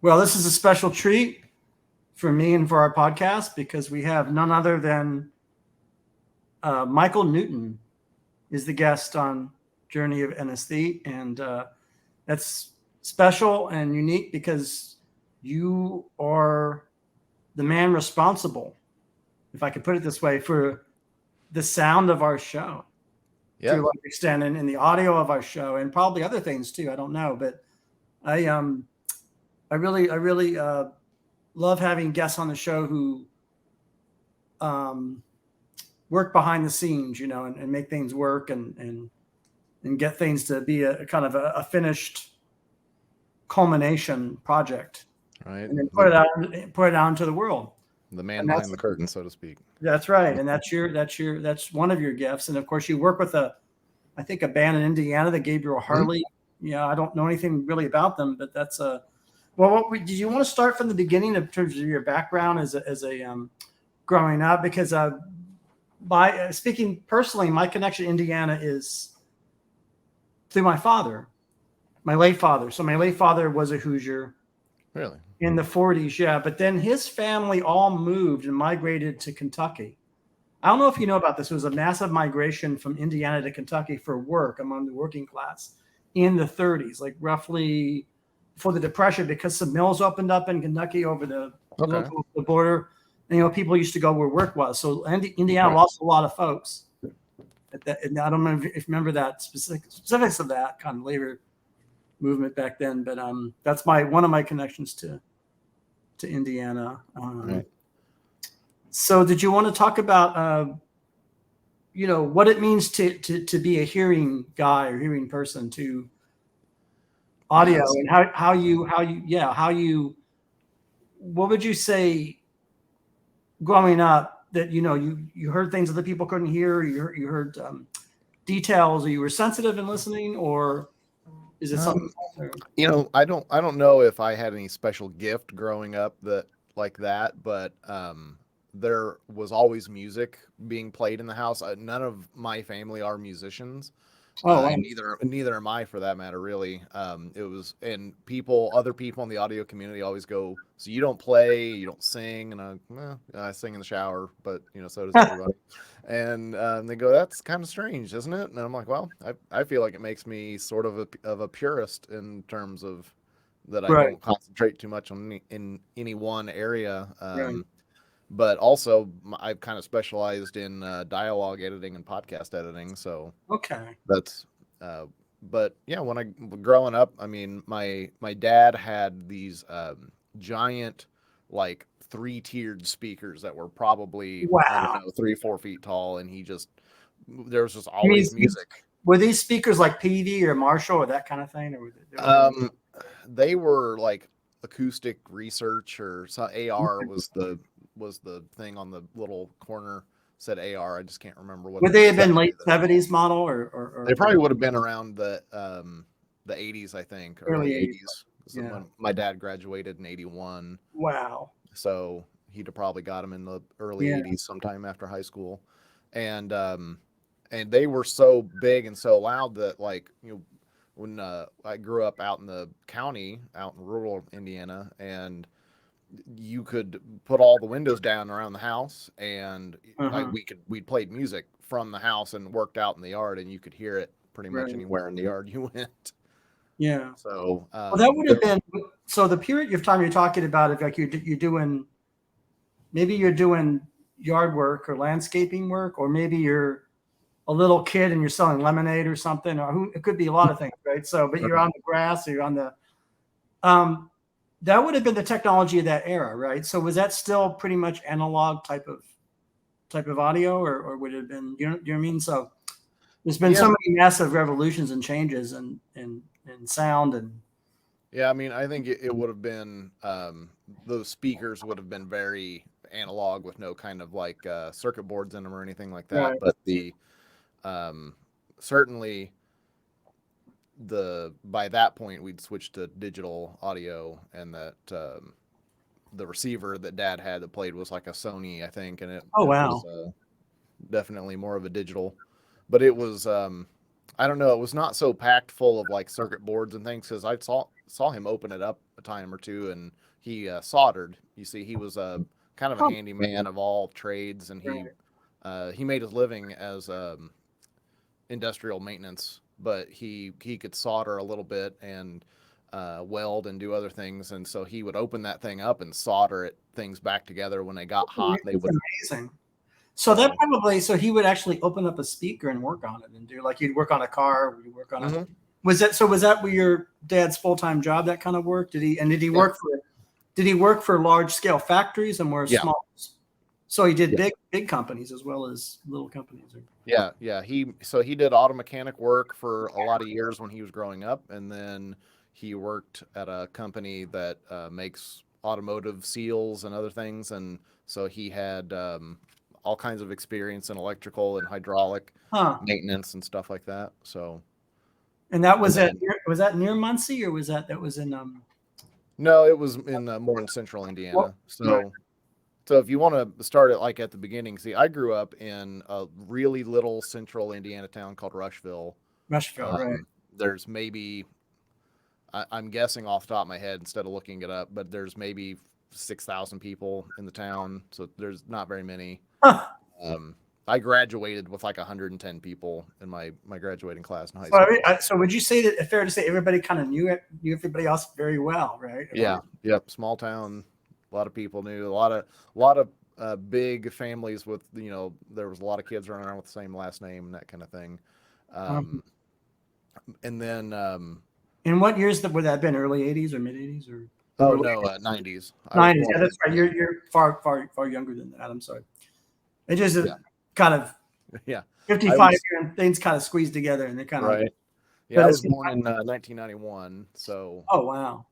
Well, this is a special treat for me and for our podcast because we have none other than Michael Newton is the guest on Journey of an Aesthete, and that's special and unique because you are the man responsible, if I could put it this way, for the sound of our show to Yeah. a large extent, and in the audio of our show, and probably other things too. I don't know, but I I really love having guests on the show who um, work behind the scenes, and make things work and get things to be a kind of a finished culmination project, Right. and then put it out into the world. The man And behind that's the curtain, so to speak. that's right, and that's one of your gifts. And of course, you work with I think a band in Indiana, the Gabriel Hmm? Harley. Yeah, I don't know anything really about them, but that's a well. Did you want to start from the beginning in terms of your background as a growing up? Because by speaking personally, my connection to Indiana is through my father, my late father. So my late father was a Hoosier Really? in the 40s, yeah. But then his family all moved and migrated to Kentucky. I don't know if you know about this. It was a massive migration from Indiana to Kentucky for work among the working class in the 30s, like roughly before the Depression, because some mills opened up in Kentucky over the Okay. local the border. And, people used to go where work was. So Indiana Right. lost a lot of folks. And I don't know if you remember that specifics of that kind of labor movement back then, but that's one of my connections to Indiana. Right. So, did you want to talk about what it means to be a hearing guy or hearing person to audio, Yes. and how you what would you say growing up that you heard things other people couldn't hear, you heard details, or you were sensitive in listening, or is it something Um, else? I don't know if I had any special gift growing up that like that, but there was always music being played in the house. None of my family are musicians. Oh, wow. And neither am I for that matter, really. It was, and other people in the audio community always go, "So you don't play, you don't sing?" And I sing in the shower, but so does everybody. And they go, "That's kind of strange, isn't it?" And I'm like, "Well, I feel like it makes me sort of a purist in terms of that I Right, don't concentrate too much on in any one area." right. But also, I've kind of specialized in dialogue editing and podcast editing, so Okay. that's uh but yeah, when I growing up, I mean, my dad had these giant, like, three-tiered speakers that were probably, I don't Wow. know, 3 4 feet tall, and there was just You mean always music. were these speakers like PV or Marshall or that kind of thing, or were they were um they were like acoustic research, or AR was the thing on the little corner, said AR. I just can't remember what would the they have been late exactly the 70s model or They probably would have been around the 80s, I think, early early 80s? 80s. So Yeah. when my dad graduated in 81, Wow. so he'd have probably got him in the early Yeah. 80s, sometime after high school. And they were so big and so loud that, like, when I grew up out in the county, out in rural Indiana, and you could put all the windows down around the house, and Uh-huh. we'd played music from the house and worked out in the yard, and you could hear it pretty much Right. anywhere in the yard you went. Yeah. So Well, that would have been so the period of time you're talking about, if like you're doing yard work or landscaping work, or maybe you're a little kid and you're selling lemonade or something, or it could be a lot of things, right? So, but you're on the grass, or you're on the um, that would have been the technology of that era, right? So was that still pretty much analog type of audio, or would it have been, you know what I mean? So there's been yeah, so many massive revolutions and changes and sound and yeah. I mean, I think it would have been, those speakers would have been very analog, with no kind of, like, circuit boards in them or anything like that. right. But the um, certainly, the by that point we'd switched to digital audio, and that the receiver that dad had that played was like a Sony, I think, and Oh, it was wow. definitely more of a digital. But it was, I don't know, it was not so packed full of, like, circuit boards and things, because saw him open it up a time or two, and he soldered. You see, he was kind of a handyman of all trades, and he made his living as industrial maintenance, but he could solder a little bit and weld and do other things, and so he would open that thing up and solder things back together. When they got hot, they would. Amazing. So that probably, so he would actually open up a speaker and work on it and do, like, you'd work on a car, you'd work on a, was that where your dad's full-time job, that kind of work? Did he work for large scale factories and more small? So he did big companies as well as little companies. Yeah. He did auto mechanic work for a lot of years when he was growing up, and then he worked at a company that makes automotive seals and other things, and so he had all kinds of experience in electrical and hydraulic maintenance and stuff like that. So, and that was was that near Muncie, or was that was in No, it was in more in central Indiana. So if you want to start it like at the beginning, see, I grew up in a really little central Indiana town called Rushville. Right. There's maybe, I'm guessing off the top of my head instead of looking it up, but there's maybe 6,000 people in the town. So there's not very many. I graduated with like 110 people in my graduating class in high school. So would you say that, fair to say, everybody kind of knew everybody else very well, right? Yeah. Yep. Small town. A lot of people knew. A lot of big families with, there was a lot of kids running around with the same last name and that kind of thing. And then, in what years would that have been? Early 80s or mid 80s or? Oh no, 90s. 90s. Yeah, that's right. You're far younger than that. I'm sorry. It just kind of 55 year things kind of squeezed together, and they kind of right. Yeah, I was born in 1991. So. Oh wow.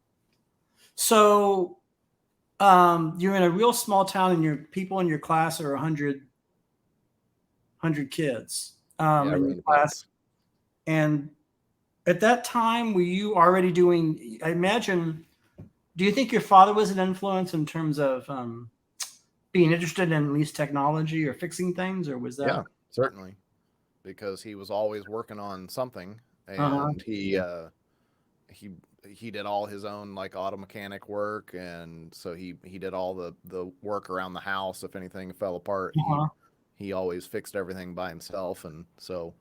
So, you're in a real small town, and your people in your class are 100 kids in your class. And at that time, were you already doing? I imagine. Do you think your father was an influence in terms of being interested in at least technology or fixing things, or was that? Yeah, certainly, because he was always working on something, and he did all his own like auto mechanic work, and so he did all the work around the house. If anything fell apart, he always fixed everything by himself, and so.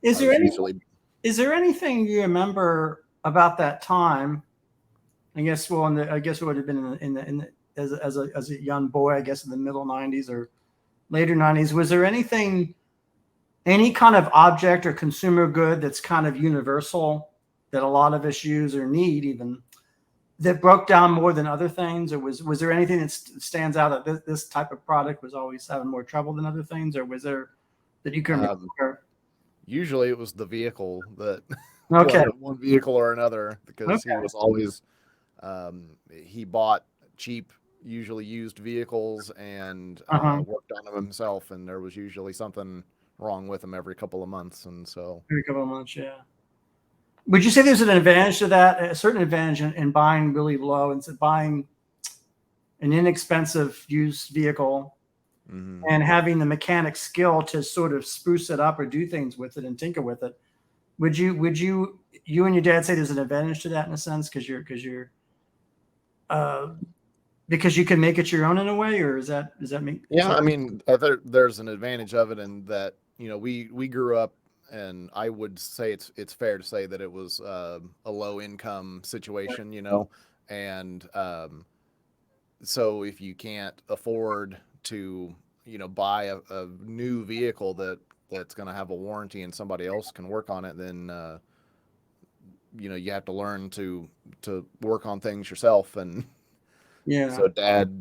Is there anything you remember about that time? I guess I guess it would have been as a young boy, I guess in the middle 90s or later 90s. Was there any kind of object or consumer good that's kind of universal that a lot of us use or need, even, that broke down more than other things? Or was there anything that stands out that this type of product was always having more trouble than other things? Or was there that you can remember? Usually it was the vehicle that one vehicle or another, because he was always he bought cheap, usually used vehicles and worked on them himself, and there was usually something wrong with them every couple of months, and so every couple of months. Yeah. Would you say there's an advantage to that? A certain advantage in buying really low and buying an inexpensive used vehicle and having the mechanic skill to sort of spruce it up or do things with it and tinker with it? Would you and your dad say there's an advantage to that in a sense because you can make it your own in a way, or does that make? Yeah, I mean, there's an advantage of it in that, we grew up, and I would say it's fair to say that it was a low income situation, and so if you can't afford to, buy a new vehicle that's going to have a warranty and somebody else can work on it, then you have to learn to work on things yourself. And so Dad,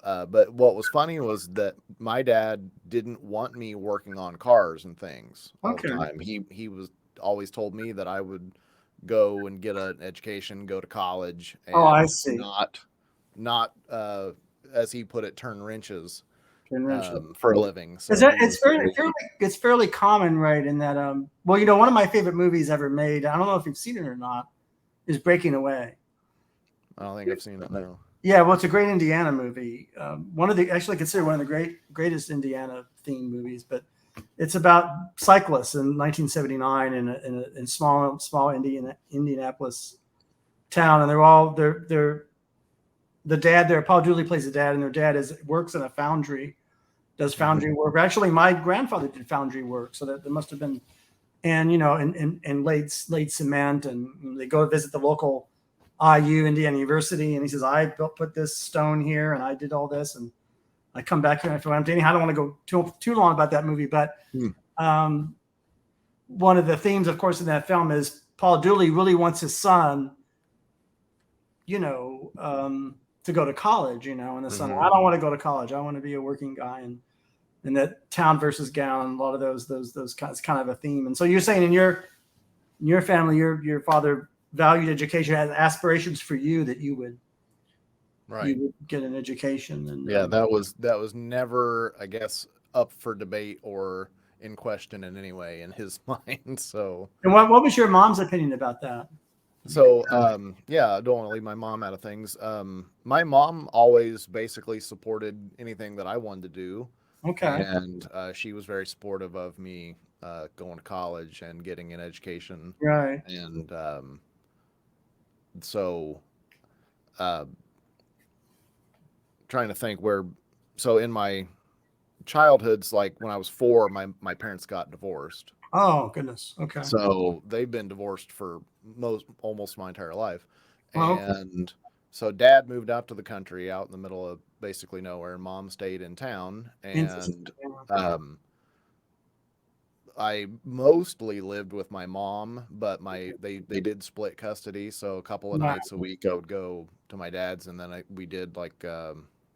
but what was funny was that my dad didn't want me working on cars and things all the time. He was always told me that I would go and get an education, go to college, and I see. not as he put it, turn wrenches for a living. So it's fairly common, right? In that, one of my favorite movies ever made, I don't know if you've seen it or not, is Breaking Away. I don't think I've seen it. No. Yeah, well, it's a great Indiana movie. Actually considered one of the greatest Indiana themed movies. But it's about cyclists in 1979 in small Indianapolis town, and they're the dad there. Paul Dooley plays the dad, and their dad works in a foundry, does foundry work. Actually, my grandfather did foundry work, so that there must have been, and and laid cement, and they go visit the local IU, Indiana University, and he says, I put this stone here, and I did all this, and I come back here and I feel empty. I don't want to go too long about that movie, but one of the themes, of course, in that film is Paul Dooley really wants his son, to go to college, and the son, I don't want to go to college. I want to be a working guy, and that town versus gown, and a lot of those kind of a theme. And so you're saying in your family, your father valued education, had aspirations for you that you would get an education. And that was never, I guess, up for debate or in question in any way in his mind. So, and what was your mom's opinion about that? So, I don't want to leave my mom out of things. My mom always basically supported anything that I wanted to do. Okay. And she was very supportive of me going to college and getting an education. Right. And trying to think so in my childhoods, like when I was 4, my parents got divorced. Oh, goodness. Okay. So they've been divorced for almost my entire life. Oh, And so dad moved out to the country, out in the middle of basically nowhere, and mom stayed in town. And I mostly lived with my mom, but they did split custody. So a couple of nights a week I would go to my dad's, and then we did like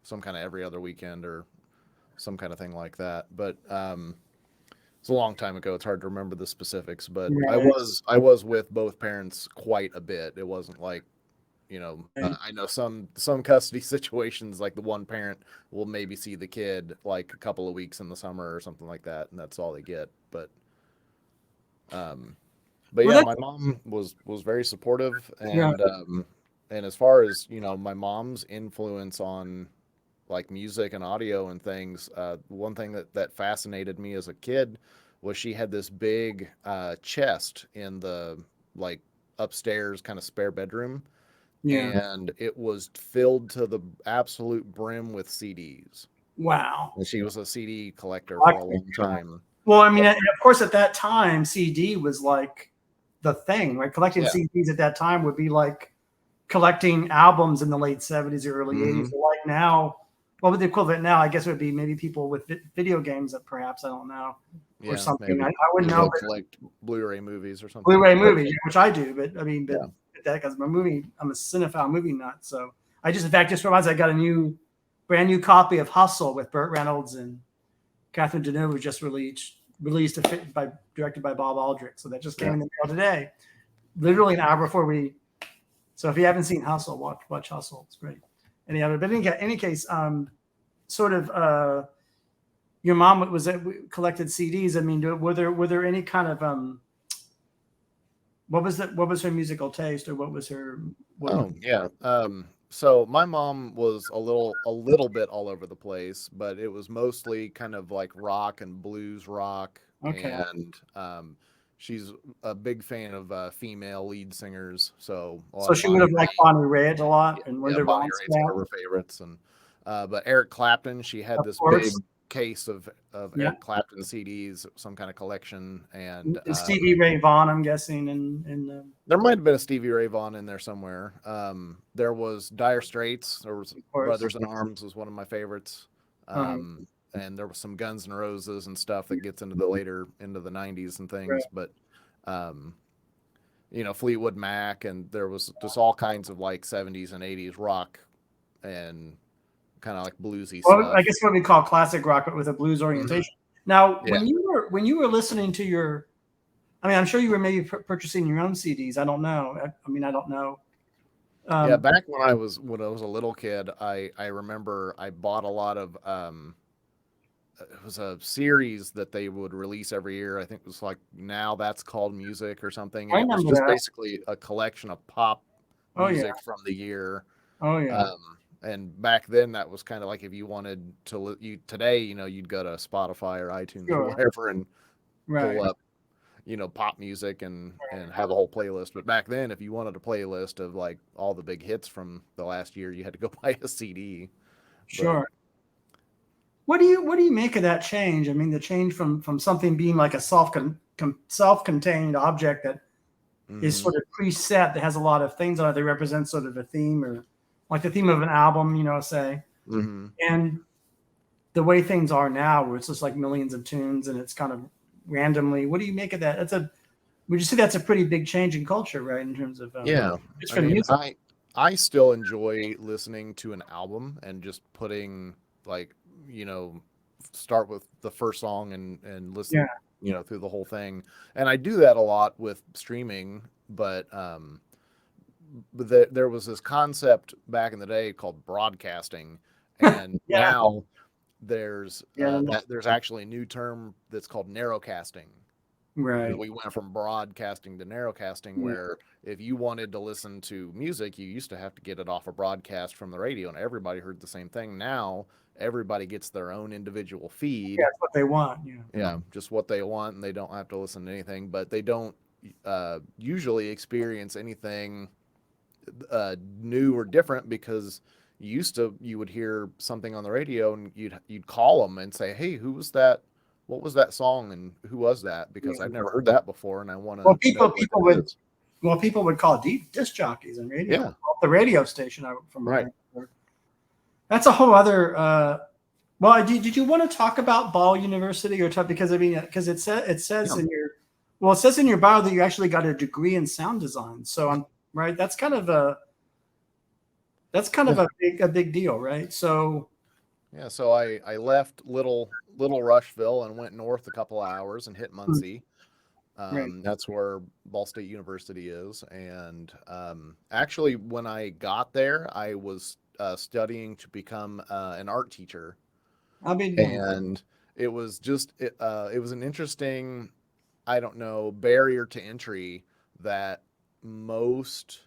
some kind of every other weekend or some kind of thing like that. But it's a long time ago. It's hard to remember the specifics, but I was with both parents quite a bit. It wasn't like, I know some custody situations, like the one parent will maybe see the kid like a couple of weeks in the summer or something like that, and that's all they get. But my mom was very supportive, and as far as my mom's influence on like music and audio and things, one thing that fascinated me as a kid was she had this big chest in the like upstairs kind of spare bedroom, and it was filled to the absolute brim with CDs. Wow. And she was a CD collector for a long time. Well, I mean, of course, at that time, CD was like the thing, right? Collecting CDs at that time would be like collecting albums in the late 70s or early 80s. So like now, what would the equivalent now? I guess it would be maybe people with video games that perhaps, I don't know, or something. I wouldn't know. Collect Blu-ray movies or something. Blu-ray movies, which I do, but I mean, that because I'm a cinephile movie nut. So I just, in fact, just realized I got a brand new copy of Hustle with Burt Reynolds and Catherine Deneuve, was just released directed by Bob Aldrich. So that just came in the mail today, literally an hour before we. So if you haven't seen Hustle, watch Hustle. It's great. But in any case, sort of, your mom collected CDs. I mean, were there any kind of what was her musical taste, or what was her? So my mom was a little bit all over the place, but it was mostly kind of like rock and blues rock. Okay. And she's a big fan of female lead singers. So she would have liked Bonnie Raitt a lot, and Bonnie Raitt's one of her favorites. And but Eric Clapton, she had this big case of Eric Clapton CDs, some kind of collection, and Stevie Ray Vaughan, I'm guessing, and there might have been a Stevie Ray Vaughan in there somewhere. There was Dire Straits. There was Brothers in Arms was one of my favorites, and there was some Guns N' Roses and stuff that gets into the the 90s and things. But Fleetwood Mac, and there was just all kinds of like 70s and 80s rock and kind of like bluesy stuff. I guess what we call classic rock, but with a blues orientation. Now, when you were listening to I'm sure you were maybe purchasing your own CDs. I don't know. I don't know. Back when I was a little kid, I remember I bought a lot of. It was a series that they would release every year. I think it was like Now That's Called Music or something. And it was just basically a collection of pop music from the year. Oh yeah. And back then, that was kind of like if you wanted to today, you'd go to Spotify or iTunes or whatever and pull up, pop music and have a whole playlist. But back then, if you wanted a playlist of like all the big hits from the last year, you had to go buy a CD. Sure. But, what do you make of that change? I mean, the change from something being like a self-contained object that is sort of preset, that has a lot of things on it. They represent sort of a theme, or like the theme of an album, say. And the way things are now, where it's just like millions of tunes and it's kind of randomly. What do you make of that? Would you say that's a pretty big change in culture, right? In terms of just for music. I still enjoy listening to an album and just putting like start with the first song and listen through the whole thing. And I do that a lot with streaming, but there was this concept back in the day called broadcasting, and now there's actually a new term that's called narrowcasting. Right. We went from broadcasting to narrowcasting, where if you wanted to listen to music, you used to have to get it off a broadcast from the radio, and everybody heard the same thing. Now everybody gets their own individual feed. Yeah, that's what they want. Yeah, just what they want, and they don't have to listen to anything. But they don't usually experience anything new or different, because you would hear something on the radio and you'd call them and say, "Hey, who was that? What was that song, and who was that? Because I've never heard that before, and I want to." Well, people would call disc jockeys and radio. Yeah, the radio station from right. That's a whole other. Well, did you want to talk about Ball University because it says in your bio that you actually got a degree in sound design. So right, that's kind of a big deal, right? So. Yeah, so I left little Rushville and went north a couple of hours and hit Muncie. Right. That's where Ball State University is. And actually, when I got there, I was studying to become an art teacher. And it was just it was an interesting, barrier to entry that most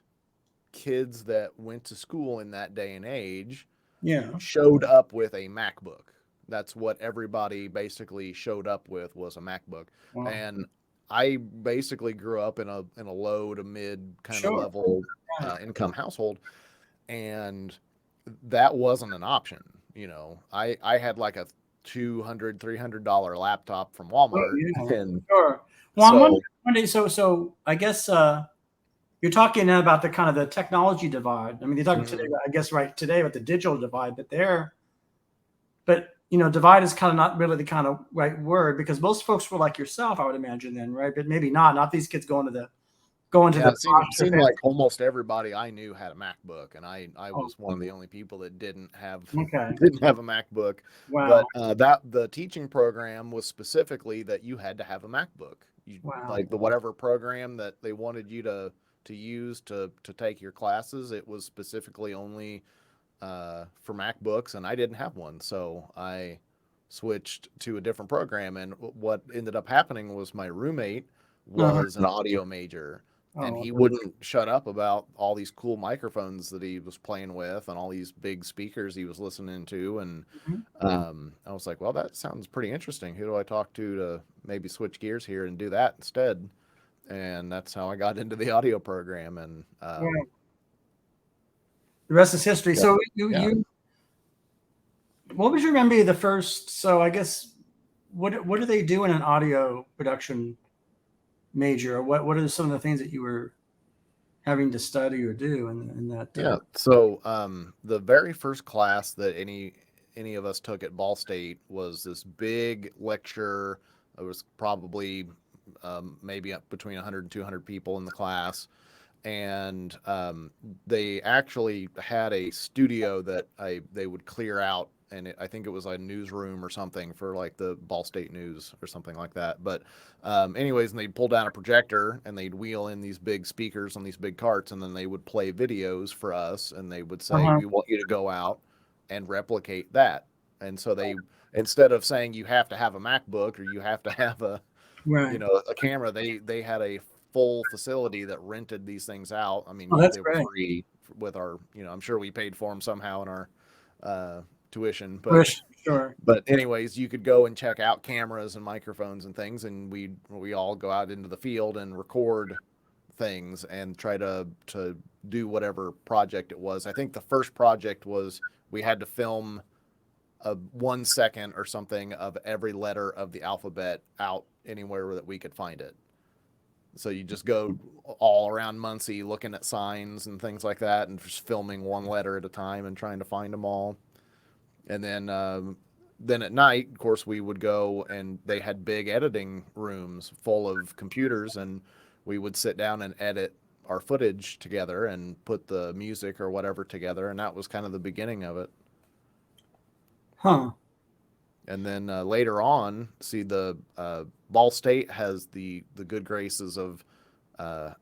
kids that went to school in that day and age showed up with a MacBook. That's what everybody basically showed up with, was a MacBook. Wow. And I basically grew up in a low to mid kind of level income household, and that wasn't an option. I had like a $200-$300 laptop from Walmart. And sure. Well, so I guess you're talking about the kind of the technology divide. I mean, you're talking today, I guess, right today about the digital divide, but divide is kind of not really the kind of right word, because most folks were like yourself, I would imagine then, right? But maybe not these kids going to the. It seemed like almost everybody I knew had a MacBook, and I was one of the only people that didn't have a MacBook. Wow. But the teaching program was specifically that you had to have a MacBook. Like the whatever program that they wanted you to use to take your classes, it was specifically only for MacBooks, and I didn't have one, so I switched to a different program. And what ended up happening was my roommate was an audio major, and he wouldn't shut up about all these cool microphones that he was playing with and all these big speakers he was listening to. And I was like, well, that sounds pretty interesting. Who do I talk to maybe switch gears here and do that instead? And that's how I got into the audio program. And the rest is history. Yeah. So you what would you remember the first? So I guess what do they do in an audio production major? What are some of the things that you were having to study or do in that? So the very first class that any of us took at Ball State was this big lecture. It was probably maybe between 100 and 200 people in the class. And they actually had a studio that they would clear out, and I think it was a newsroom or something for like the Ball State News or something like that. But anyways, and they'd pull down a projector and they'd wheel in these big speakers on these big carts, and then they would play videos for us, and they would say, we want you to go out and replicate that. And so they, instead of saying you have to have a MacBook or you have to have a camera, they had a full facility that rented these things out. I mean, they were free with our, I'm sure we paid for them somehow in our tuition, For sure. but anyways, you could go and check out cameras and microphones and things, and we all go out into the field and record things and try to do whatever project it was. I think the first project was we had to film a 1 second or something of every letter of the alphabet out anywhere that we could find it. So you just go all around Muncie looking at signs and things like that and just filming one letter at a time and trying to find them all. And then at night, of course, we would go and they had big editing rooms full of computers, and we would sit down and edit our footage together and put the music or whatever together. And that was kind of the beginning of it. Huh. And then later on, see, the Ball State has the good graces of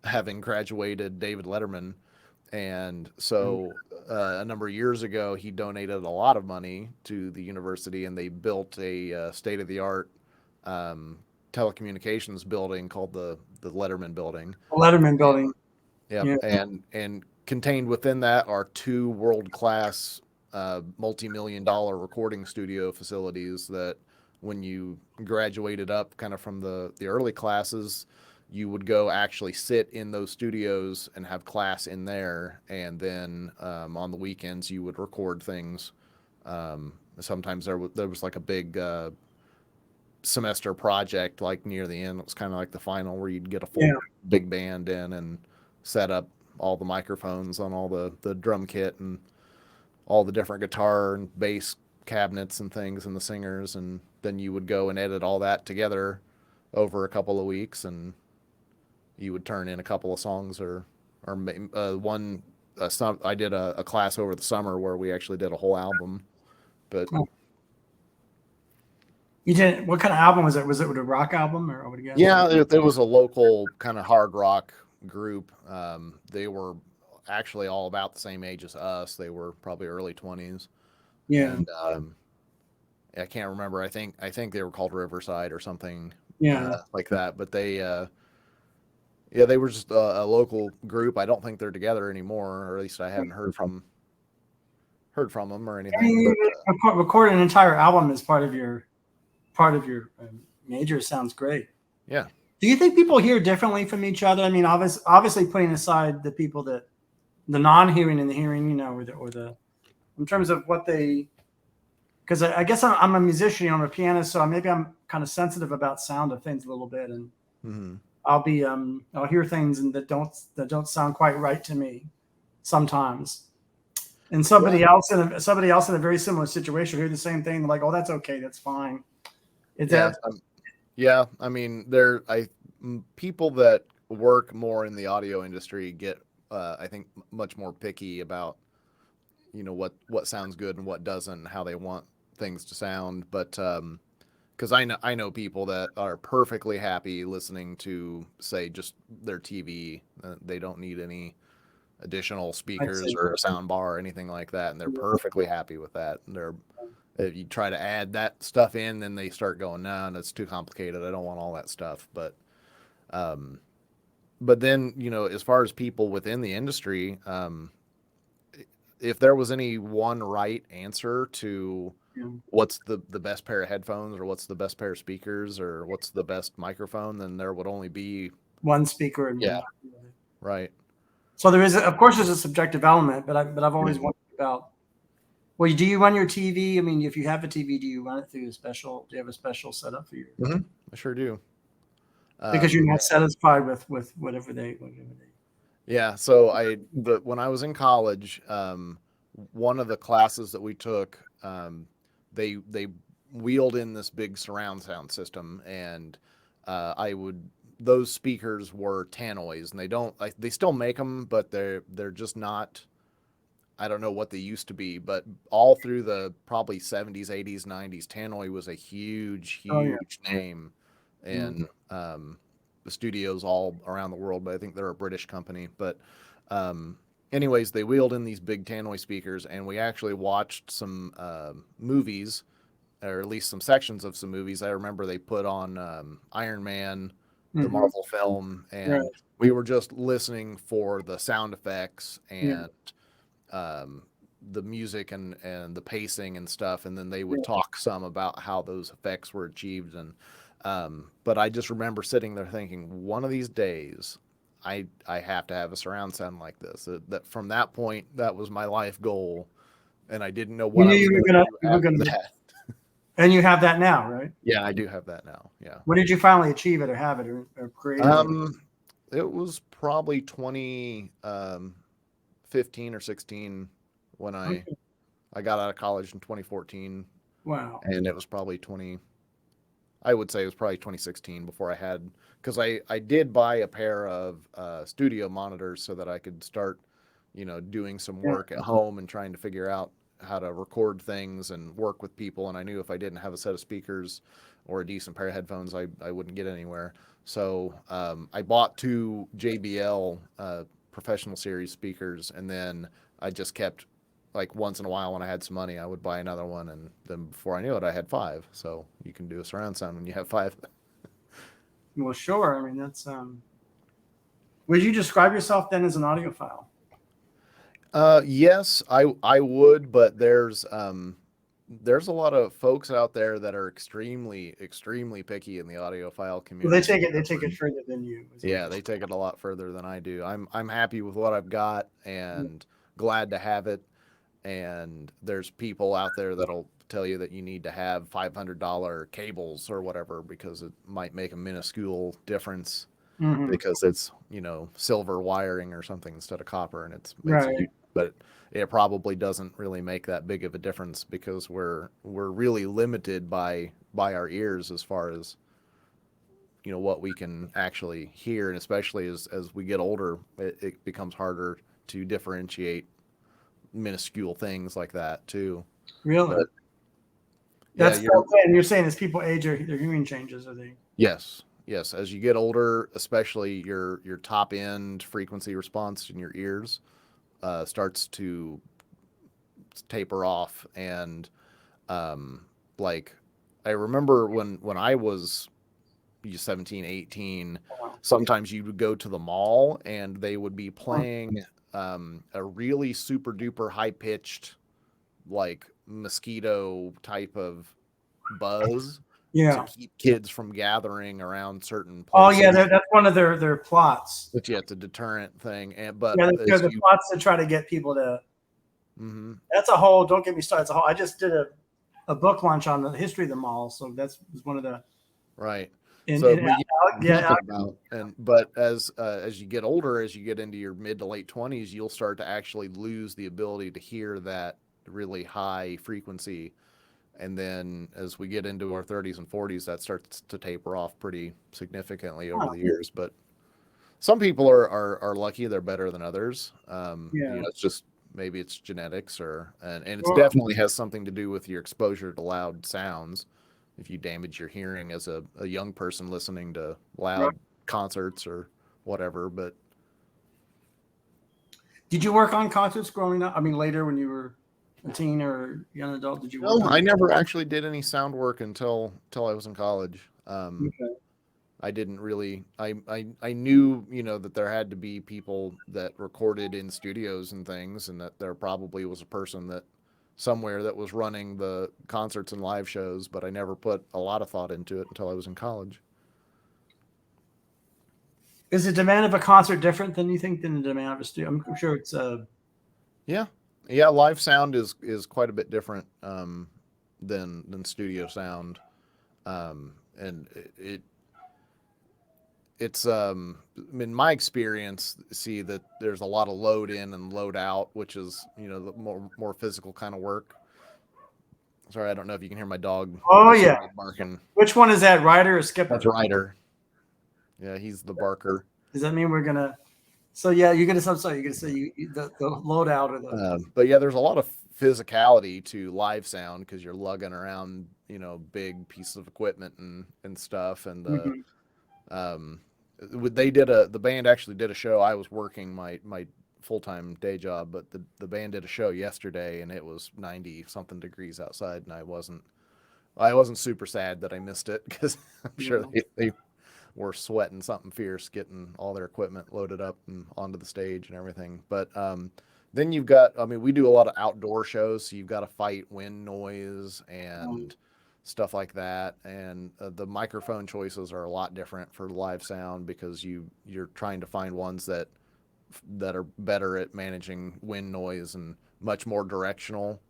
having graduated David Letterman. And so a number of years ago, he donated a lot of money to the university, and they built a state-of-the-art telecommunications building called the Letterman Building. The Letterman Building. Yep. Yeah. And contained within that are 2 world-class multi-million-dollar recording studio facilities that when you graduated up kind of from the early classes, you would go actually sit in those studios and have class in there. And then on the weekends, you would record things. Sometimes there was like a big semester project like near the end. It was kind of like the final where you'd get a full big band in and set up all the microphones on all the drum kit and all the different guitar and bass cabinets and things and the singers. And then you would go and edit all that together over a couple of weeks, and you would turn in a couple of songs or one. I did a class over the summer where we actually did a whole album. But you did. What kind of album was it? Was it a rock album, or what? Yeah, it was a local kind of hard rock group. They were actually all about the same age as us. They were probably early 20s. Yeah. And I can't remember. I think they were called Riverside or something. Yeah. Like that. But they they were just a local group. I don't think they're together anymore, or at least I haven't heard from them or anything. I mean, but, record an entire album as part of your major sounds great. Yeah. Do you think people hear differently from each other? I mean, obviously putting aside the people the non-hearing and the hearing, or the in terms of what they, because I guess I'm a musician, I'm a pianist, so maybe I'm kind of sensitive about sound of things a little bit, and I'll hear things that don't sound quite right to me sometimes. And somebody else in a very similar situation hear the same thing, they're like, "Oh, that's okay, that's fine." I mean, people that work more in the audio industry get, I think, much more picky about, what sounds good and what doesn't, and how they want things to sound. But because I know people that are perfectly happy listening to, say, just their TV. They don't need any additional speakers or a sound bar or anything like that, and they're perfectly happy with that. And if you try to add that stuff in, then they start going, "No, that's too complicated. I don't want all that stuff." But then, as far as people within the industry, if there was any one right answer to what's the best pair of headphones, or what's the best pair of speakers, or what's the best microphone, then there would only be one speaker. Right. So there's a subjective element, but I've always wondered about. Well, do you run your TV? I mean, if you have a TV, do you run it through do you have a special setup for your? Mm-hmm. I sure do. Because you're not satisfied with whatever they. Yeah. So when I was in college, one of the classes that we took, they wheeled in this big surround sound system, and those speakers were tannoys, and they still make them, but they're just not. I don't know what they used to be, but all through the probably 70s, 80s, 90s, tannoy was a huge name, and the studios all around the world. But I think they're a British company. But anyways, they wheeled in these big tannoy speakers, and we actually watched some movies, or at least some sections of some movies. I remember they put on Iron Man, the Marvel film, and we were just listening for the sound effects and the music and the pacing and stuff, and then they would talk some about how those effects were achieved. And but I just remember sitting there thinking, one of these days I have to have a surround sound like this. That from that point, that was my life goal, and I didn't know what I was going to do after that. And you have that now, right? Yeah, I do have that now. Yeah. When did you finally achieve it or have it or create it? It was probably 2015 or 16 when I got out of college in 2014. Wow. And it was probably I would say it was probably 2016 before I had, because I did buy a pair of studio monitors so that I could start, doing some work at home and trying to figure out how to record things and work with people. And I knew if I didn't have a set of speakers or a decent pair of headphones, I wouldn't get anywhere. So I bought two JBL professional series speakers, and then I just kept, like, once in a while when I had some money, I would buy another one, and then before I knew it, I had five. So you can do a surround sound when you have five. Well, sure. I mean, that's would you describe yourself then as an audiophile? Yes, I would, but there's a lot of folks out there that are extremely picky in the audiophile community. Well, they take it further than you. Yeah, they take it a lot further than I do. I'm happy with what I've got and glad to have it. And there's people out there that'll tell you that you need to have $500 cables or whatever because it might make a minuscule difference because it's, silver wiring or something instead of copper, and but it probably doesn't really make that big of a difference because we're really limited by our ears as far as what we can actually hear, and especially as we get older, it becomes harder to differentiate minuscule things like that too. Really? But, that's and you're saying as people age, their hearing changes, are they? Yes. As you get older, especially your top end frequency response in your ears starts to taper off, and like I remember when I was 17, 18, sometimes you would go to the mall and they would be playing a really super duper high pitched, like, mosquito type of buzz to keep kids from gathering around certain places. Oh yeah, that's one of their plots. But yeah, it's a deterrent thing. And they're the plots to try to get people to. That's a whole. Don't get me started. It's a whole. I just did a book launch on the history of the mall, so that's one of the. Right. But as you get older, as you get into your mid to late 20s, you'll start to actually lose the ability to hear that really high frequency. And then as we get into our 30s and 40s, that starts to taper off pretty significantly over the years. But some people are lucky; they're better than others. It's just maybe it's genetics, and it definitely has something to do with your exposure to loud sounds. If you damage your hearing as a young person listening to loud concerts or whatever. But did you work on concerts growing up? I mean, later when you were a teen or young adult, did you work on I never actually did any sound work until I was in college. I didn't really, I knew, that there had to be people that recorded in studios and things, and that there probably was a person that somewhere that was running the concerts and live shows, but I never put a lot of thought into it until I was in college. Is the demand of a concert different than you think than the demand of a studio? I'm sure it's Yeah, live sound is quite a bit different than studio sound, and it's in my experience, see that there's a lot of load in and load out, which is the more physical kind of work. Sorry, I don't know if you can hear my dog. Oh yeah, barking. Which one is that, Ryder or Skipper? That's Ryder. Yeah, he's the barker. Does that mean we're gonna? So yeah, you're gonna. I'm sorry, you're gonna say the load out or the. But yeah, there's a lot of physicality to live sound because you're lugging around big pieces of equipment and stuff, and the band actually did a show. I was working my full-time day job, but the band did a show yesterday, and it was 90 something degrees outside, and I wasn't super sad that I missed it because I'm sure they were sweating something fierce getting all their equipment loaded up and onto the stage and everything. But then you've got, I mean, we do a lot of outdoor shows, so you've got to fight wind noise and stuff like that. And the microphone choices are a lot different for live sound because you're trying to find ones that are better at managing wind noise and much more directional.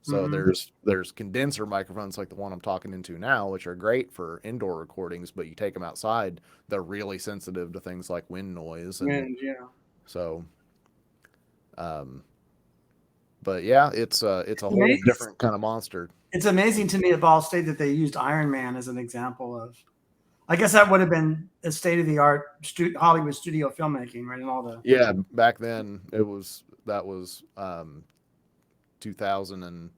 So there's condenser microphones like the one I'm talking into now, which are great for indoor recordings, but you take them outside, they're really sensitive to things like wind noise. And yeah. so, but yeah, it's a whole Amazing. different kind of monster. It's amazing to me at Ball State that they used Iron Man as an example of. I guess that would have been a state of the art Hollywood studio filmmaking, right? And all the Yeah, back then that was 2000 and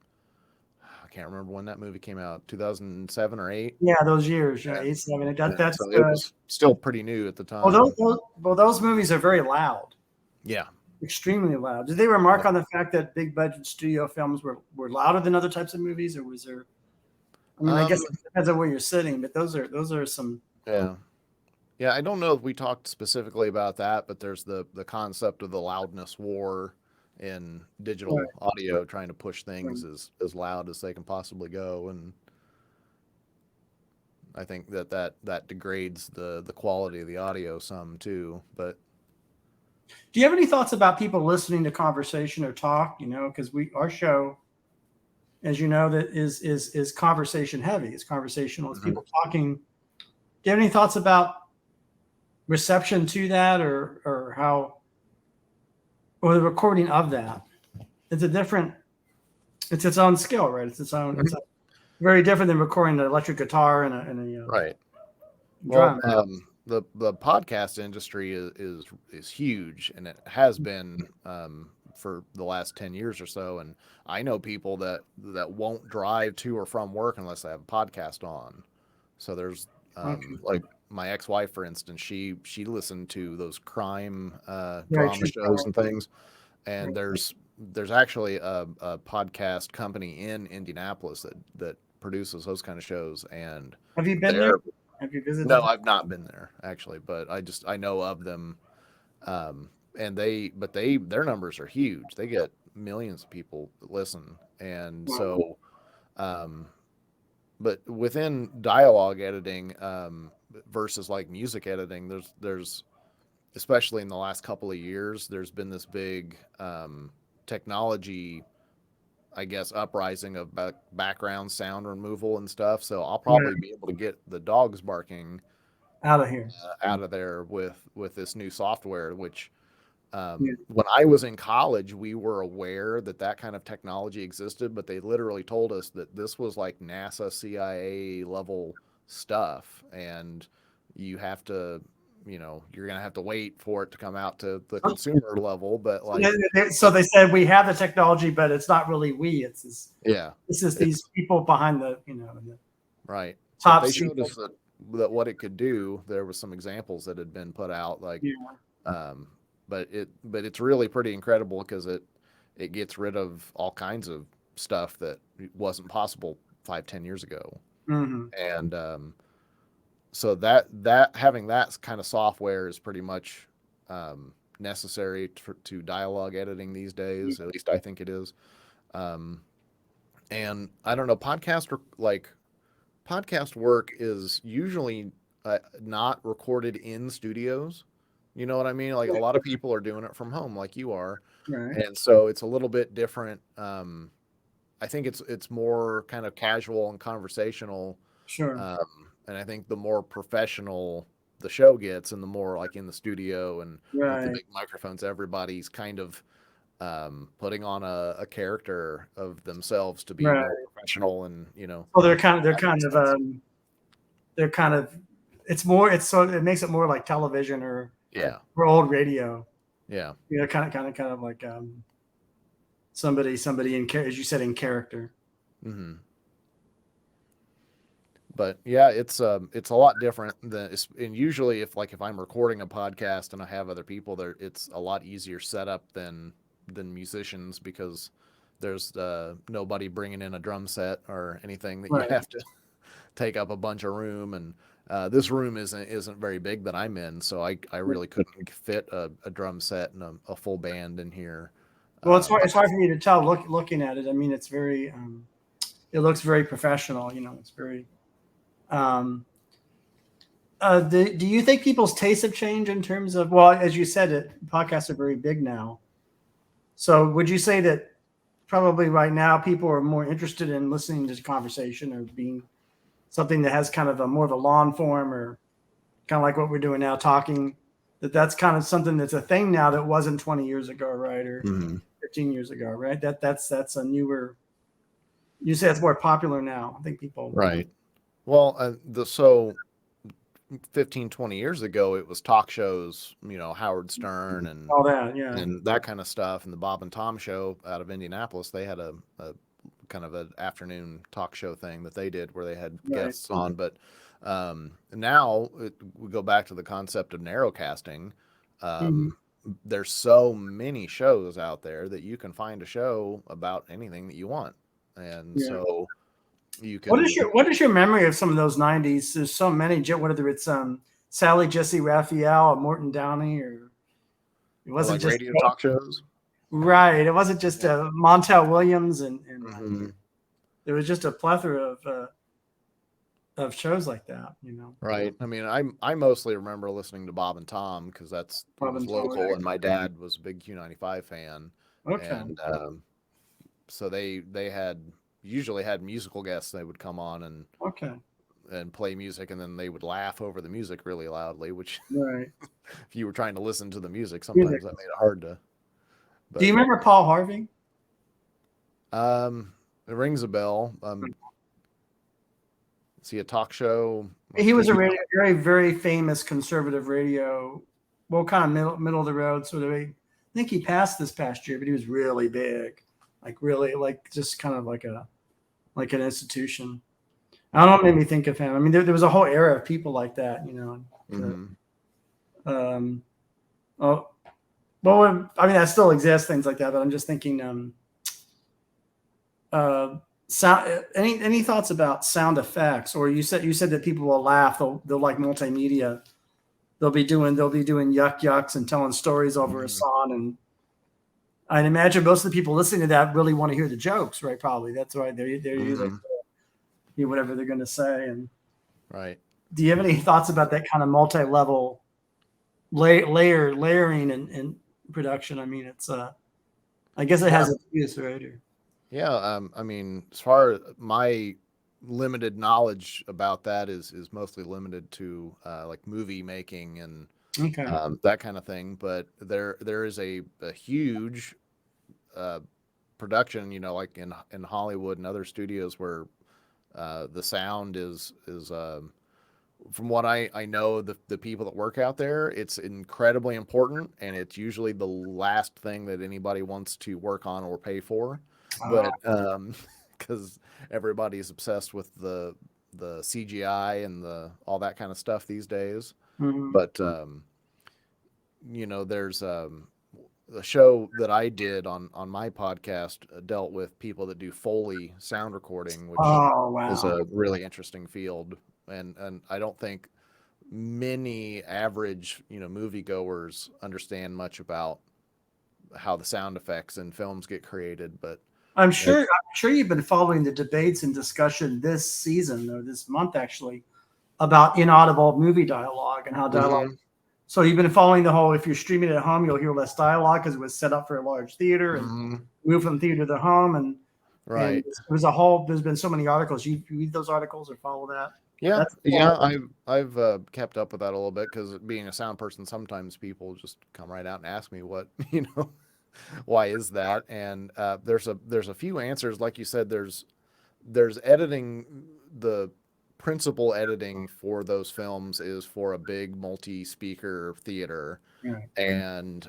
I can't remember when that movie came out, 2007 or 8. those years, Yeah. 8, 7. Yeah, That's so it was still pretty new at the time. those movies are very loud. Yeah. Extremely loud. Did they remark on the fact that big budget studio films were louder than other types of movies, or was there? I mean, I guess it depends on where you're sitting, but those are some. Yeah. Yeah, I don't know if we talked specifically about that, but there's the concept of the loudness war in digital audio, trying to push things as loud as they can possibly go, and I think that degrades the quality of the audio some too. But do you have any thoughts about people listening to conversation or talk? Because our show, as you know, that is conversation heavy. It's conversational. It's people talking. Do you have any thoughts about reception to that, or how, or the recording of that? It's its own skill, right? It's very different than recording an electric guitar and a right. drum. Well, the podcast industry is huge, and it has been for the last 10 years or so. And I know people that won't drive to or from work unless they have a podcast on. So there's like my ex-wife, for instance, she listened to those crime drama shows and things. And there's actually a podcast company in Indianapolis that produces those kind of shows. And have you been there? Have you visited? No, I've not been there actually, but I know of them. And their numbers are huge. They get millions of people that listen. And so, but within dialogue editing, versus like music editing, there's especially in the last couple of years, there's been this big, technology, I guess, uprising of background sound removal and stuff. So I'll probably be able to get the dogs barking out of here, out of there with this new software, which when I was in college, we were aware that kind of technology existed, but they literally told us that this was like NASA, CIA level stuff. And you have to, you're going to have to wait for it to come out to the consumer level. But like, so they said, we have the technology, but it's not really we. It's this. Yeah. This is these people behind the, right. Top. They showed us that what it could do. There was some examples that had been put out, like, but it's really pretty incredible because it gets rid of all kinds of stuff that wasn't possible 5-10 years ago. And so that having that kind of software is pretty much necessary to dialogue editing these days. At least I think it is. And I don't know, podcast work is usually not recorded in studios. You know what I mean? Like a lot of people are doing it from home, like you are, and so it's a little bit different. I think it's more kind of casual and conversational. Sure. And I think the more professional the show gets, and the more like in the studio and with the big microphones, everybody's kind of putting on a character of themselves to be more professional, and Well, they're kind of it makes it more like television or old radio. Yeah. Kind of like somebody in, as you said, in character. Mm-hmm. But yeah, it's a lot different than, and usually if I'm recording a podcast and I have other people there, it's a lot easier setup than musicians, because there's nobody bringing in a drum set or anything that you have to take up a bunch of room. And this room isn't very big that I'm in, so I really couldn't fit a drum set and a full band in here. Well, it's hard for me to tell looking at it. I mean, it's very it looks very professional. It's very. Do you think people's tastes have changed in terms of, well, as you said, podcasts are very big now. So would you say that probably right now people are more interested in listening to the conversation or being something that has kind of more of a long form, or kind of like what we're doing now, talking, that's kind of something that's a thing now that wasn't 20 years ago, right? Or 15 years ago, right? That's a newer, you say it's more popular now. I think people. Right. Well, so 15, 20 years ago, it was talk shows, Howard Stern and all that, yeah, and that kind of stuff. And the Bob and Tom show out of Indianapolis, they had a kind of an afternoon talk show thing that they did where they had guests on. But now we go back to the concept of narrowcasting. There's so many shows out there that you can find a show about anything that you want. And so you can. What is your memory of some of those 90s? There's so many, whether it's Sally Jesse Raphael or Morton Downey, or it wasn't like just radio talk shows. Right. It wasn't just Montel Williams and there was just a plethora of shows like that, Right. I mean, I mostly remember listening to Bob and Tom because that's local, and my dad was a big Q95 fan. Okay. And so they usually had musical guests. They would come on and play music, and then they would laugh over the music really loudly, which if you were trying to listen to the music, sometimes that made it hard to. But, do you remember Paul Harvey? It rings a bell. Is he a talk show? He was a very, very famous conservative radio, well, kind of middle of the road sort of. I think he passed this past year, but he was really big, just kind of like an institution. I don't know what made me think of him. I mean, there was a whole era of people like that, Well, I mean, that still exists, things like that. But I'm just thinking, sound. Any thoughts about sound effects? Or you said that people will laugh. They'll like multimedia. They'll be doing yuck yucks and telling stories over a song. And I'd imagine most of the people listening to that really want to hear the jokes, right? Probably that's why they're usually whatever they're going to say. And do you have any thoughts about that kind of multi-level layering and production? I mean, it's I guess it has its use, right? I mean, as far as my limited knowledge about that is mostly limited to like movie making and that kind of thing. But there is a huge production, like in Hollywood and other studios where the sound is from what I know, the people that work out there, it's incredibly important, and it's usually the last thing that anybody wants to work on or pay for. But because everybody's obsessed with the CGI and all that kind of stuff these days. But there's a show that I did on my podcast dealt with people that do Foley sound recording, which is a really interesting field. And I don't think many average, moviegoers understand much about how the sound effects in films get created. But I'm sure you've been following the debates and discussion this season or this month actually about inaudible movie dialogue and how dialogue. So you've been following the whole, if you're streaming at home, you'll hear less dialogue because it was set up for a large theater and move from theater to home. And there's been so many articles. You read those articles or follow that? Yeah. I've kept up with that a little bit because being a sound person, sometimes people just come right out and ask me what, why is that? And there's a few answers. Like you said, there's editing. The principal editing for those films is for a big multi-speaker theater. And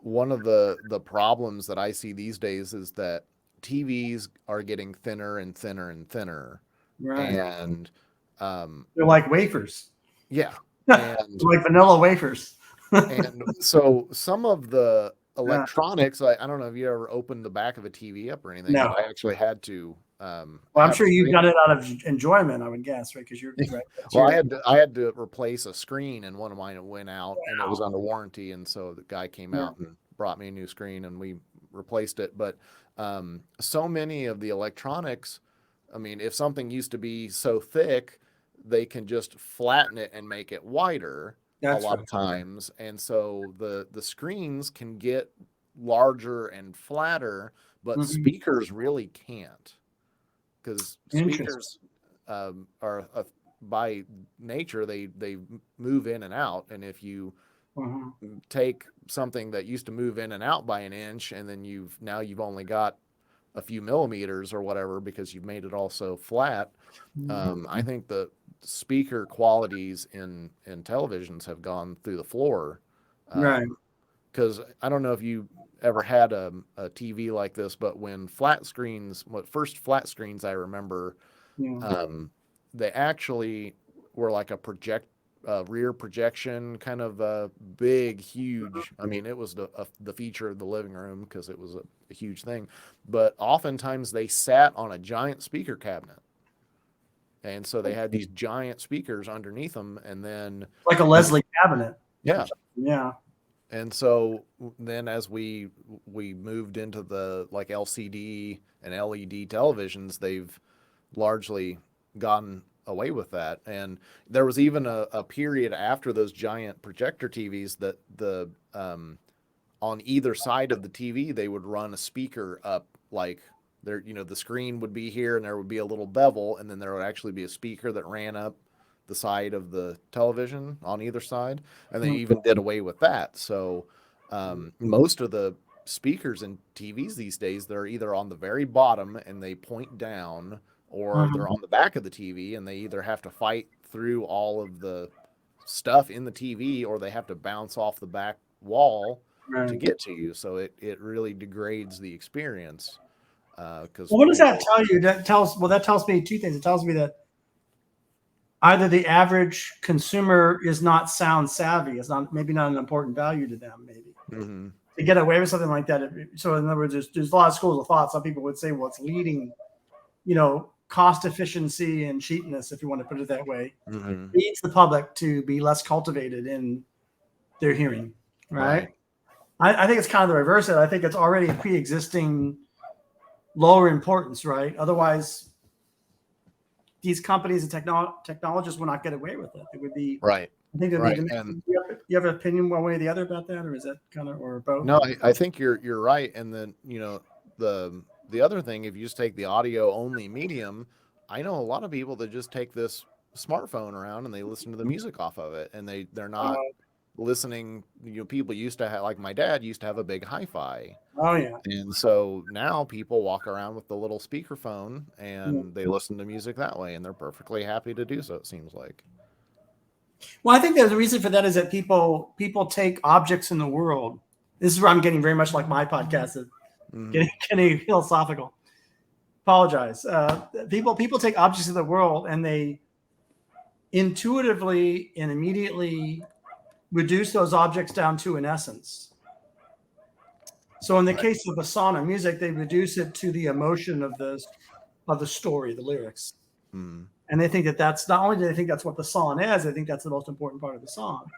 one of the problems that I see these days is that TVs are getting thinner and thinner and thinner. And they're like wafers. Yeah. And like vanilla wafers. And so some of the electronics, I don't know if you ever opened the back of a TV up or anything. No. But I actually had to. Well, I'm sure you've done it out of enjoyment, I would guess, right? Because you're right. Well, I had to replace a screen, and one of mine went out, and it was under warranty, and so the guy came out and brought me a new screen and we replaced it. But so many of the electronics, I mean, if something used to be so thick, they can just flatten it and make it wider a lot of times. And so the screens can get larger and flatter, but speakers really can't, because speakers are by nature they move in and out. And if you take something that used to move in and out by an inch, and then you've only got a few millimeters or whatever because you've made it all so flat, I think the speaker qualities in televisions have gone through the floor. Right. Because I don't know if you ever had a TV like this, but when first flat screens I remember, they actually were like a rear projection, kind of a big, huge. I mean, it was the feature of the living room because it was a huge thing. But oftentimes they sat on a giant speaker cabinet, and so they had these giant speakers underneath them, and then like a Leslie cabinet. Yeah. Yeah. And so then as we moved into the like LCD and LED televisions, they've largely gotten away with that. And there was even a period after those giant projector TVs that on either side of the TV, they would run a speaker up, like there, the screen would be here and there would be a little bevel, and then there would actually be a speaker that ran up the side of the television on either side. And they even did away with that. So most of the speakers in TVs these days, they're either on the very bottom and they point down, or they're on the back of the TV and they either have to fight through all of the stuff in the TV, or they have to bounce off the back wall to get to you. So it really degrades the experience. What does that tell you? That tells me two things. It tells me that either the average consumer is not sound savvy. It's maybe not an important value to them, maybe. To get away with something like that. So in other words, there's a lot of schools of thought. Some people would say, well, it's leading, cost efficiency and cheapness, if you want to put it that way, leads the public to be less cultivated in their hearing, right? I think it's kind of the reverse of it. I think it's already a pre-existing lower importance, right? Otherwise, these companies and technologists will not get away with it. It would be right. I think and you have an opinion one way or the other about that, or is that kind of, or both? No, I think you're right. And then the other thing, if you just take the audio only medium, I know a lot of people that just take this smartphone around and they listen to the music off of it, and they're not listening. People used to have, like my dad used to have a big hi-fi. Oh yeah. And so now people walk around with the little speakerphone and they listen to music that way, and they're perfectly happy to do so, it seems like. Well, I think there's a reason for that, is that people take objects in the world. This is where I'm getting very much like my podcast of getting philosophical. Apologize. People take objects in the world and they intuitively and immediately reduce those objects down to an essence. So in the case of a song or music, they reduce it to the emotion of the story, the lyrics. And they think that's not only do they think that's what the song is, they think that's the most important part of the song.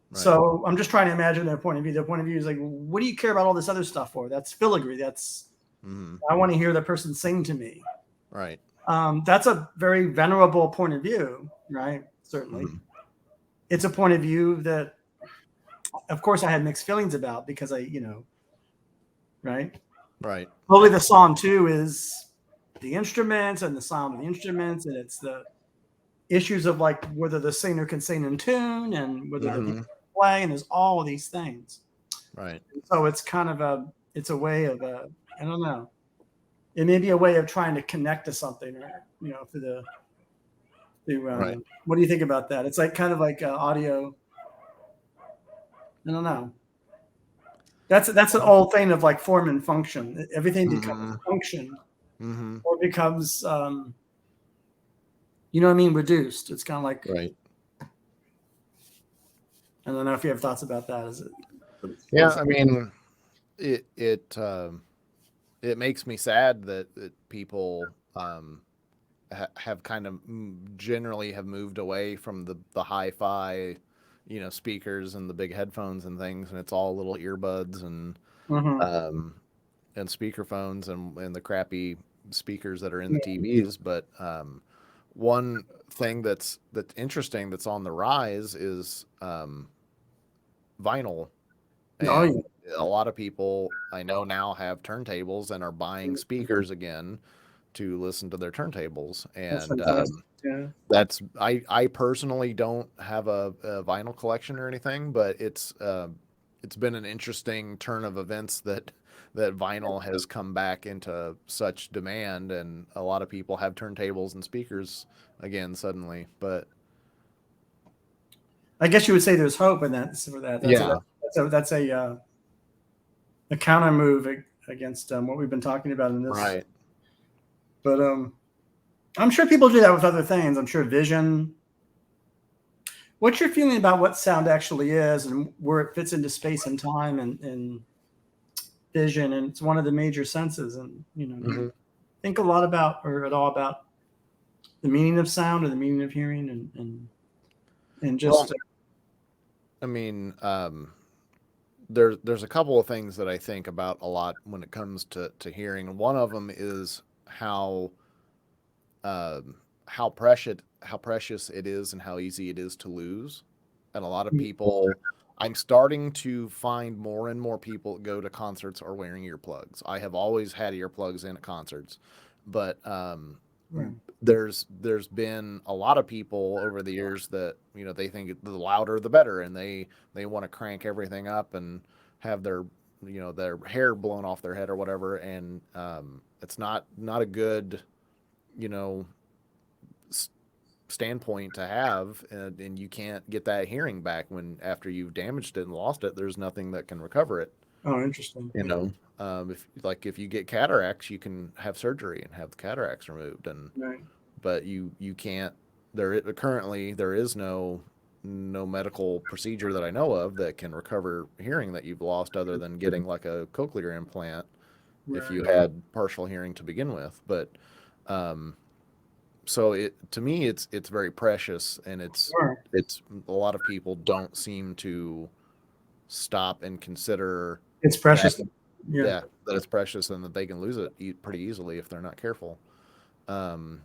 Right. So I'm just trying to imagine their point of view. Their point of view is like, what do you care about all this other stuff for? That's filigree. That's I want to hear the person sing to me. Right. That's a very venerable point of view, right? Certainly. It's a point of view that, of course, I had mixed feelings about, because right? Right. Probably the song too is the instruments and the sound of the instruments, and it's the issues of like whether the singer can sing in tune and whether the people play, and there's all of these things. Right. And so it's kind of a way of I don't know. It may be a way of trying to connect to something, or right. What do you think about that? It's like kind of like audio. I don't know. That's an old thing of like form and function. Everything becomes function. Or becomes, reduced. It's kind of like, right. I don't know if you have thoughts about that. Is it? Yeah, I mean, it makes me sad that people have kind of generally have moved away from the hi-fi, speakers and the big headphones and things, and it's all little earbuds and Mm-hmm. um, and speakerphones and the crappy speakers that are in the TVs. But one thing that's interesting that's on the rise is vinyl, Oh, yeah. and a lot of people I know now have turntables and are buying speakers again to listen to their turntables. That's And fantastic. Yeah. that's I personally don't have a vinyl collection or anything, but it's been an interesting turn of events that vinyl has come back into such demand, and a lot of people have turntables and speakers again suddenly. But I guess you would say there's hope in that for that. yeah, That's a counter move against what we've been talking about in this. right. But I'm sure people do that with other things. I'm sure vision. What's your feeling about what sound actually is and where it fits into space and time and vision? And it's one of the major senses. And do you think a lot about or at all about the meaning of sound or the meaning of hearing and Well, just I mean, there's a couple of things that I think about a lot when it comes to hearing. And one of them is how precious it is and how easy it is to lose. And a lot of people, I'm starting to find more and more people go to concerts are wearing earplugs. I have always had earplugs in at concerts, but right. there's been a lot of people over the years that they think the louder the better, and they want to crank everything up and have their hair blown off their head or whatever, and it's not a good you know standpoint to have, and you can't get that hearing back when after you've damaged it and lost it. There's nothing that can recover it. Oh, interesting. If you get cataracts, you can have surgery and have the cataracts removed, and Right. but you can't. Currently there is no medical procedure that I know of that can recover hearing that you've lost, other than getting like a cochlear implant if you Right. had partial hearing to begin with. But so to me it's very precious, and Sure. it's a lot of people don't seem to stop and consider It's that precious. Yeah. that it's precious, and that they can lose it pretty easily if they're not careful. Um,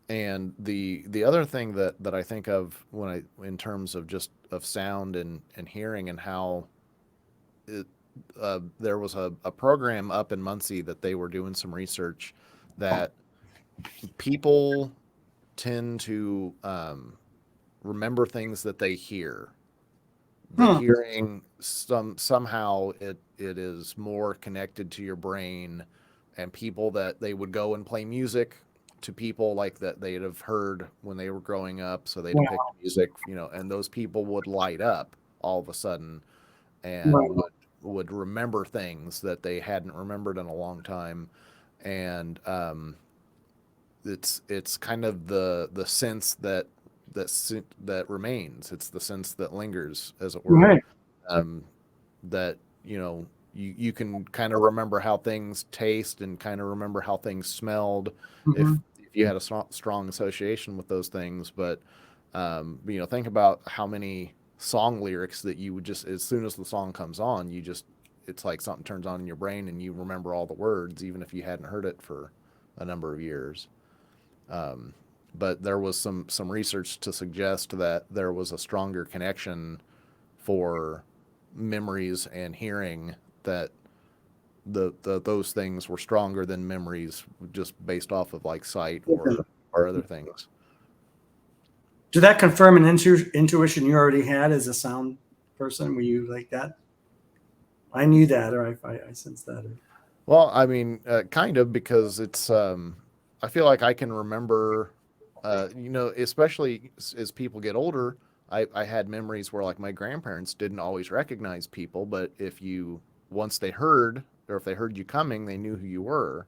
and the other thing that I think of in terms of just of sound and hearing, and how it, there was a program up in Muncie that they were doing some research that people tend to remember things that they hear. The Huh. hearing, somehow it is more connected to your brain, and people that they would go and play music to people like that they'd have heard when they were growing up, so they'd have picked Wow. music, and those people would light up all of a sudden, and Right. would remember things that they hadn't remembered in a long time. And it's kind of the sense that remains. It's the sense that lingers, as it were. Right. That you can kind of remember how things taste, and kind of remember how things smelled, if Mm-hmm. you had a strong association with those things. But think about how many song lyrics that you would just, as soon as the song comes on, it's like something turns on in your brain and you remember all the words, even if you hadn't heard it for a number of years. But there was some research to suggest that there was a stronger connection for memories and hearing, that those things were stronger than memories just based off of like sight or other things. Did that confirm an intuition you already had as a sound person? Were you like that? I knew that, or I sensed that. Or... Well, I mean, kind of, because it's I feel like I can remember, especially as people get older. I had memories where, like, my grandparents didn't always recognize people, but once they heard, or if they heard you coming, they knew who you were.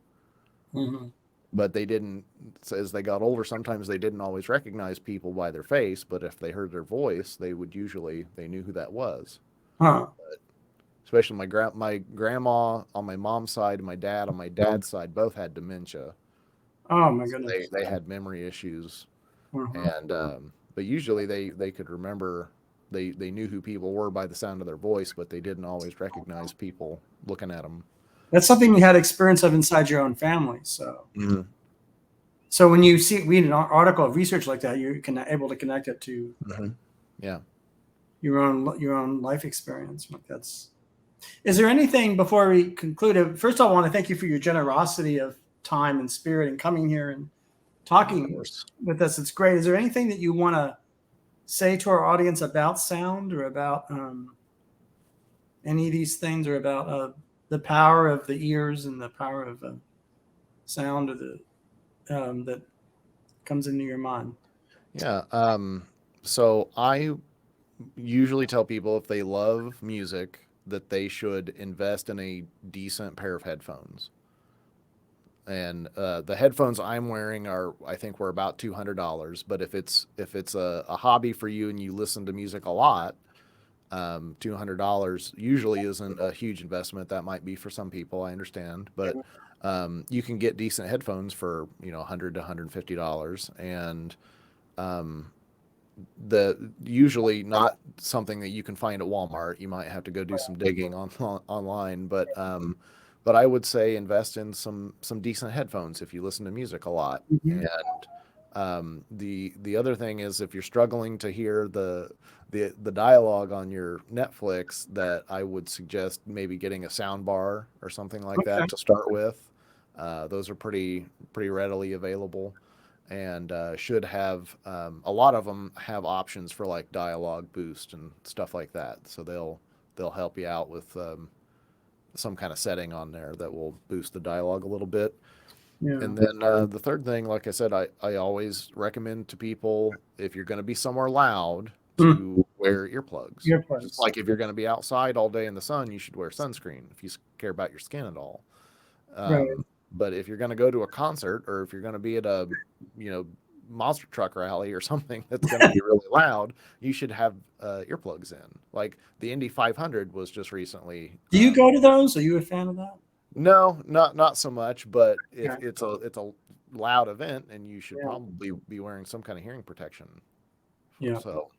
Mm-hmm. But they didn't, as they got older, sometimes they didn't always recognize people by their face, but if they heard their voice, they knew who that was. Huh. Especially my grandma on my mom's side and my dad on my dad's side both had dementia. Oh my So goodness. they had memory issues, Uh-huh. and but usually they could remember. They knew who people were by the sound of their voice, but they didn't always recognize people looking at them. That's something you had experience of inside your own family. So, Mm-hmm. so when you read an article of research like that, you're able to connect it to Yeah. your own life experience. Like that's. Is there anything before we conclude? First, I want to thank you for your generosity of time and spirit and coming here and talking with us. It's great. Is there anything that you want to say to our audience about sound or about any of these things, or about the power of the ears and the power of sound, or the that comes into your mind? Yeah. So I usually tell people if they love music that they should invest in a decent pair of headphones. And the headphones I'm wearing I think were about $200. But if it's a hobby for you and you listen to music a lot, $200 usually isn't a huge investment. That might be for some people, I understand, but you can get decent headphones for $100 to $150, and the usually not something that you can find at Walmart. You might have to go do some digging online, but I would say invest in some decent headphones if you listen to music a lot. Mm-hmm. And the other thing is, if you're struggling to hear the dialogue on your Netflix, that I would suggest maybe getting a sound bar or something like that to start with. Those are pretty readily available, and should have a lot of them have options for like dialogue boost and stuff like that. So they'll help you out with some kind of setting on there that will boost the dialogue a little bit. Yeah. And then the third thing, like I said, I always recommend to people, if you're going to be somewhere loud, to wear earplugs. Just like if you're going to be outside all day in the sun, you should wear sunscreen if you care about your skin at all. Right. But if you're going to go to a concert, or if you're going to be at a monster truck rally or something that's going to be really loud, you should have earplugs in. Like the Indy 500 was just recently. Do you go to those? Are you a fan of that? No, not so much. But if it's a loud event, and you should probably be wearing some kind of hearing protection. Yeah. So,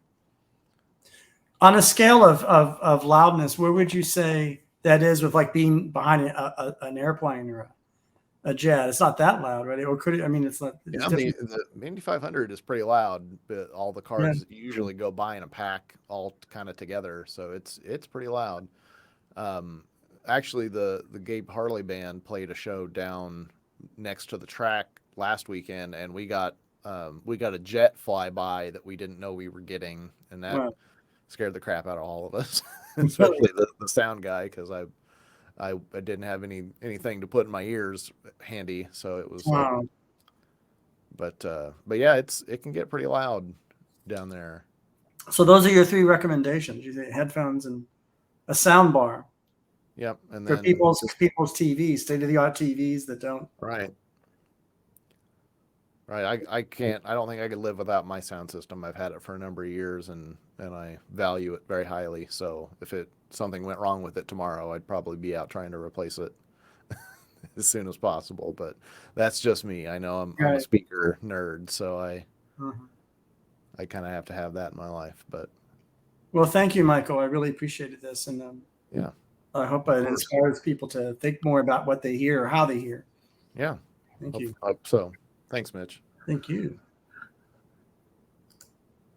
on a scale of loudness, where would you say that is with like being behind an airplane or a jet? It's not that loud, right? Or could it? I mean, it's not. It's the Indy 500 is pretty loud, but all the cars usually go by in a pack, all kind of together, so it's pretty loud. Actually, the Gabe Harley band played a show down next to the track last weekend, and we got a jet flyby that we didn't know we were getting, and that scared the crap out of all of us, especially the sound guy, because I didn't have anything to put in my ears handy, so it was. But yeah, it can get pretty loud down there. So those are your three recommendations: you say headphones and a sound bar. Yep, and for then people's TVs, state-of-the-art TVs that don't. Right. I can't. I don't think I could live without my sound system. I've had it for a number of years, and I value it very highly. So if something went wrong with it tomorrow, I'd probably be out trying to replace it as soon as possible. But that's just me. I know I'm a speaker nerd, so I kind of have to have that in my life. But well, thank you, Michael. I really appreciated this, and I hope it inspires people to think more about what they hear or how they hear. Yeah. Thank you. Hope so. Thanks, Mitch. Thank you.